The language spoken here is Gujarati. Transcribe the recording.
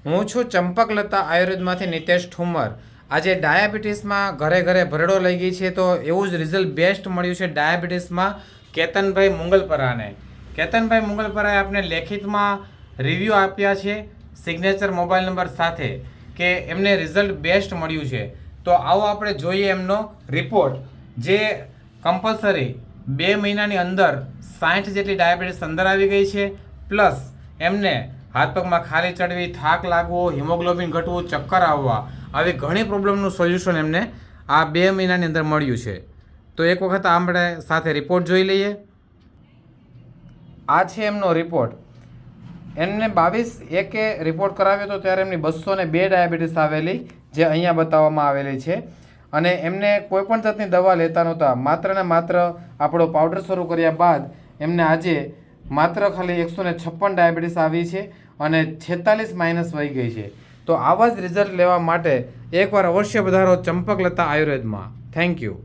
હું છું ચંપકલતા આયુર્વેદમાંથી નિતેશ ઠુમર. આજે ડાયાબિટીસમાં ઘરે ઘરે ભરડો લઈ ગઈ છે, તો એવું જ રિઝલ્ટ બેસ્ટ મળ્યું છે ડાયાબિટીસમાં કેતનભાઈ મુંગલપરાને. કેતનભાઈ મુંગલપરાએ આપણે લેખિતમાં રિવ્યૂ આપ્યા છે સિગ્નેચર મોબાઈલ નંબર સાથે કે એમને રિઝલ્ટ બેસ્ટ મળ્યું છે. તો આવો આપણે જોઈએ એમનો રિપોર્ટ, જે કમ્પલસરી 2 મહિનાની અંદર 60 જેટલી ડાયાબિટીસ અંદર આવી ગઈ છે, પ્લસ એમને હાથ પગમાં ખાલી ચડવી, થાક લાગવો, હિમોગ્લોબિન ઘટવું, ચક્કર આવવા, આવી ઘણી પ્રોબ્લેમનું સોલ્યુશન એમને આ 2 મહિનાની અંદર મળ્યું છે. તો એક વખત આપણે સાથે રિપોર્ટ જોઈ લઈએ. આ છે એમનો રિપોર્ટ. એમને 22/1 રિપોર્ટ કરાવ્યો હતો ત્યારે એમની 202 ડાયાબિટીસ આવેલી, જે અહીંયા બતાવવામાં આવેલી છે. અને એમને કોઈપણ જાતની દવા લેતા નહોતા. માત્ર ને માત્ર આપણો પાવડર શરૂ કર્યા બાદ એમને આજે માત્ર ખાલી 156 ડાયાબિટીસ આવી છે અને 46 માઇનસ વહી ગઈ છે. તો આવા જ રિઝલ્ટ લેવા માટે એકવાર અવશ્ય પધારો ચંપકલતા આયુર્વેદમાં. Thank you.